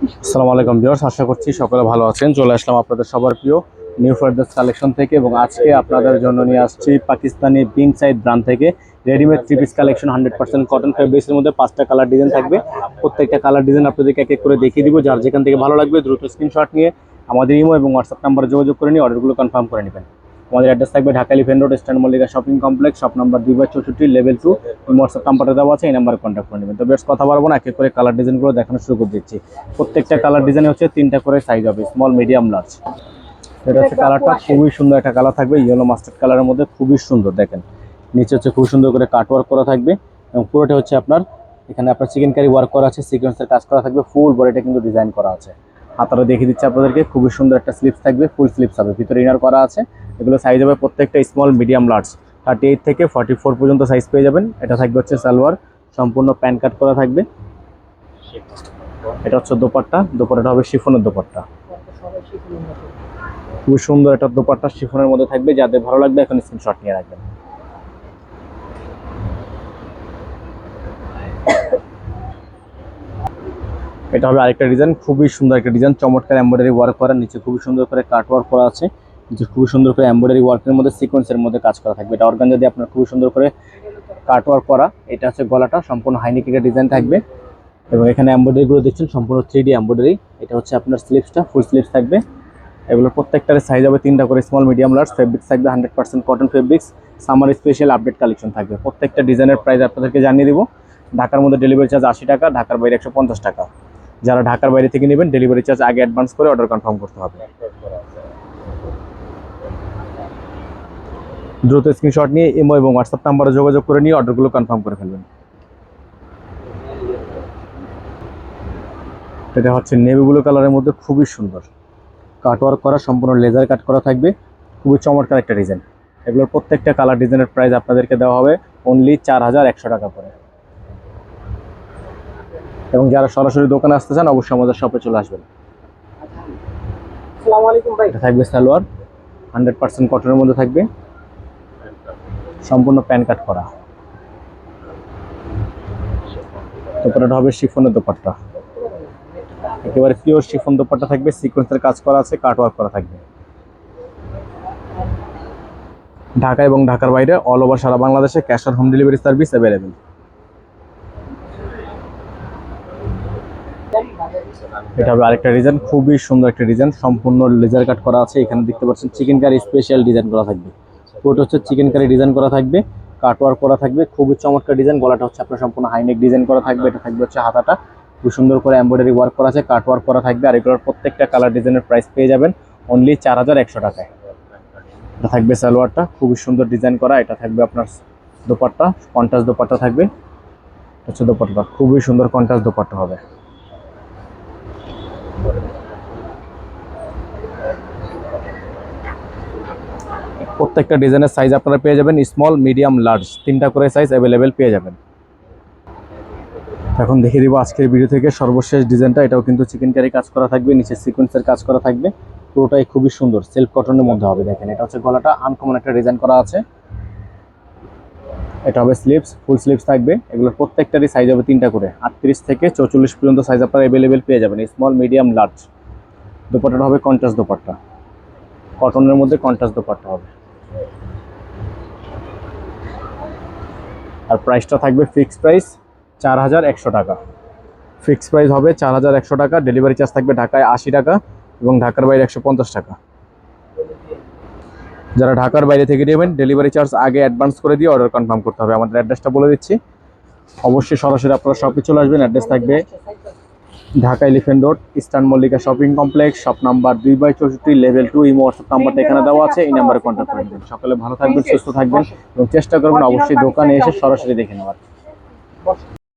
আসসালামু আলাইকুম ভিউয়ার্স, আশা করছি সকলে ভালো আছেন। চলে আসলাম আপনাদের সবার প্রিয় নিউ ফার্দার্স কালেকশন থেকে এবং আজকে আপনাদের জন্য নিয়ে আসছি পাকিস্তানি বিন সাইড ব্র্যান্ড থেকে readymade three piece collection 100% cotton ফেব্রিক্সের মধ্যে 5টা কালার ডিজাইন থাকবে। প্রত্যেকটা কালার ডিজাইন আপনাদেরকে এক এক করে দেখিয়ে দিব। যার যেখান থেকে ভালো লাগবে দ্রুত স্ক্রিনশট নিয়ে আমাদের ইমো এবং হোয়াটসঅ্যাপ নাম্বারে যোগাযোগ করে নিয়ে অর্ডারগুলো কনফার্ম করে নেবেন। আমাদের অ্যাড্রেস থাকবে Dhaka elephant road, eastern Mallika shopping complex, shop number 2/64, level 2। WhatsApp নাম্বারটা দেওয়া আছে, এই নাম্বারে কন্ট্যাক্ট করে নেবেন। তো বেশ কথা বলবো না, এক এক করে কালার ডিজাইনগুলো দেখানো শুরু করে দিচ্ছি। প্রত্যেকটা কালার ডিজাইন হচ্ছে 3টা করে সাইজ হবে, স্মল, মিডিয়াম, লার্জ। এটা হচ্ছে কালারটা খুবই সুন্দর একটা কালার থাকবে, ইয়েলো মাস্টার্ড কালারের মধ্যে খুবই সুন্দর। দেখেন নিচে হচ্ছে খুব সুন্দর করে কাট ওয়ার্ক করা থাকবে এবং পুরোটা হচ্ছে আপনার এখানে আপনার চিকেন কারি ওয়ার্ক করা আছে, সিকোয়েন্সের কাজ করা থাকবে, ফুল বডিটা কিন্তু ডিজাইন করা আছে। হাতাটা দেখিয়ে দিচ্ছে আপনাদেরকে, খুবই সুন্দর একটা স্লিপস থাকবে, ফুল স্লিপস হবে, ভিতরে ইনার করা আছে। এগুলো সাইজ হবে প্রত্যেকটা স্মল, মিডিয়াম, লার্জ। 38 থেকে 44 পর্যন্ত সাইজ পেয়ে যাবেন। এটা থাকবে হচ্ছে সালোয়ার, সম্পূর্ণ প্যান কাট করা থাকবে। এটা হচ্ছে দোপাট্টা, দোপাট্টাটা হবে শিফনের দোপাট্টা, খুব সুন্দর একটা দোপাট্টা শিফনের মধ্যে থাকবে। যাদের ভালো লাগবে এখন স্ক্রিনশট নিয়ে রাখবেন। এটা হবে আরেকটা ডিজাইন, খুবই সুন্দর একটা ডিজাইন, চমৎকার এমব্রয়ডারি ওয়ার্ক করা, নিচে খুবই সুন্দর করে কাট ওয়ার্ক করা আছে, নিচে খুবই সুন্দর করে এমব্রয়ডারি ওয়ার্কের মধ্যে সিকোয়েন্সের মধ্যে কাজ করা থাকবে। এটা অর্গানজা দিয়ে আপনার খুবই সুন্দর করে কাট ওয়ার্ক করা। এটা হচ্ছে গলাটা, সম্পূর্ণ হাইনেকের ডিজাইন থাকবে এবং এখানে এমব্রয়ডারিগুলো দেখছেন সম্পূর্ণ 3D এমব্রয়ডারি। এটা হচ্ছে আপনার স্লিপসটা, ফুল স্লিপস থাকবে। এগুলোর প্রত্যেকটার সাইজ হবে 3টা করে, স্মল, মিডিয়াম, লার্জ। ফেব্রিক্স থাকবে 100% cotton fabrics. Summer special update collection থাকবে। প্রত্যেকটা ডিজাইনের প্রাইস আপনাদেরকে জানিয়ে দিব। ঢাকার মধ্যে ডেলিভারি চার্জ 80 টাকা, ঢাকার বাইরে 150 টাকা। যারা ঢাকার বাইরে থেকে নেবেন ডেলিভারি চার্জ আগে অ্যাডভান্স করে অর্ডার কনফার্ম করতে হবে। দ্রুত স্ক্রিনশট নিয়ে ইমো এবং হোয়াটসঅ্যাপ নাম্বারে যোগাযোগ করে নিয়ে অর্ডারগুলো কনফার্ম করে ফেলবেন। এটা হচ্ছে নেভি ব্লু কালারের মধ্যে খুবই সুন্দর কাট ওয়ার্ক করা, সম্পূর্ণ লেজার কাট করা থাকবে, খুবই চমৎকার একটা ডিজাইন। এগুলোর প্রত্যেকটা কালার ডিজাইনের প্রাইস আপনাদেরকে দেওয়া হবে অনলি 4100 টাকা করে। এবং যারা সরাসরি দোকানে আসতে চান অবশ্যই আমাদের শপে চলে আসবেন। আসসালামু আলাইকুম ভাই। এটা থাকবে সালোয়ার, 100% কটনের মধ্যে থাকবে, সম্পূর্ণ প্যান কাট করা। দোপাট্টাটা হবে শিফনের দোপাট্টা, একেবারে পিওর শিফন দোপাট্টা থাকবে, সিকোয়েন্সের কাজ করা আছে, কাট ওয়ার্ক করা থাকবে। ঢাকা এবং ঢাকার বাইরে অল ওভার সারা বাংলাদেশে cash on home delivery service available. এটা হবে আরেকটা ডিজাইন, খুবই সুন্দর একটা ডিজাইন, সম্পূর্ণ লেজার কাট করা আছে। এখানে দেখতে পাচ্ছেন চিকেন কারি স্পেশাল ডিজাইন করা থাকবে, পুরোটা হচ্ছে চিকেন কারি ডিজাইন করা থাকবে, কাট ওয়ার্ক করা থাকবে, খুবই চমৎকার ডিজাইন। গলাটা হচ্ছে আপনার সম্পূর্ণ হাইনেক ডিজাইন করা থাকবে। এটা থাকবে হচ্ছে হাতাটা, খুব সুন্দর করে এমব্রয়ডারি ওয়ার্ক করা আছে, কাট ওয়ার্ক করা থাকবে। আর এগুলোর প্রত্যেকটা কালার ডিজাইনের প্রাইস পেয়ে যাবেন অনলি 4100 টাকায়। এটা থাকবে সালোয়ারটা, খুবই সুন্দর ডিজাইন করা। এটা থাকবে আপনার দোপাট্টা, কন্ট্রাস্ট দোপাট্টা থাকবে, হচ্ছে দোপাট্টা খুবই সুন্দর কন্ট্রাস্ট দোপাট্টা হবে। প্রত্যেকটা ডিজাইনের সাইজ আপনারা পেয়ে যাবেন স্মল, মিডিয়াম, লার্জ, 3টা করে সাইজ অ্যাভেলেবেল পেয়ে যাবেন। এখন দেখিয়ে দিব আজকের ভিডিও থেকে সর্বশেষ ডিজাইনটা। এটাও কিন্তু চিকেন কারি কাজ করা থাকবে, নিচে সিকোয়েন্সের কাজ করা থাকবে, পুরোটাই খুবই সুন্দর সেলফ কটনের মধ্যে হবে। দেখেন এটা হচ্ছে গলাটা, আনকমন একটা ডিজাইন করা আছে। এটা হবে স্লিপস, ফুল স্লিপস থাকবে। এগুলোর প্রত্যেকটারই সাইজ হবে 3টা করে, 38 থেকে 44 পর্যন্ত সাইজ আপনারা অ্যাভেলেবেল পেয়ে যাবেন, স্মল, মিডিয়াম, লার্জ। দোপাট্টাটা হবে কন্ট্রাস্ট দোপাট্টা, কটনের মধ্যে কন্ট্রাস্ট দোপাট্টা হবে। আর প্রাইসটা থাকবে ফিক্সড প্রাইস 4100 টাকা। ফিক্সড প্রাইস হবে 4100 টাকা। ডেলিভারি চার্জ থাকবে ঢাকায় 80 টাকা এবং ঢাকার বাইরে 150 টাকা। যারা ঢাকার বাইরে থেকে নেবেন ডেলিভারি চার্জ আগে অ্যাডভান্স করে দিয়ে অর্ডার কনফার্ম করতে হবে। আমাদের অ্যাড্রেসটা বলে দিচ্ছি, অবশ্যই সরাসরি আপনারা শপে চলে আসবেন। অ্যাড্রেস থাকবে Dhaka elephant road, eastern Mallika shopping complex, shop number 2/64, level 2। এই হোয়াটসঅ্যাপ নাম্বারটা এখানে দেওয়া আছে, এই নাম্বারে কন্ট্যাক্ট করে নেবেন। সকালে ভালো থাকবেন, সুস্থ থাকবেন এবং চেষ্টা করবেন অবশ্যই দোকানে এসে সরাসরি দেখে নেওয়ার।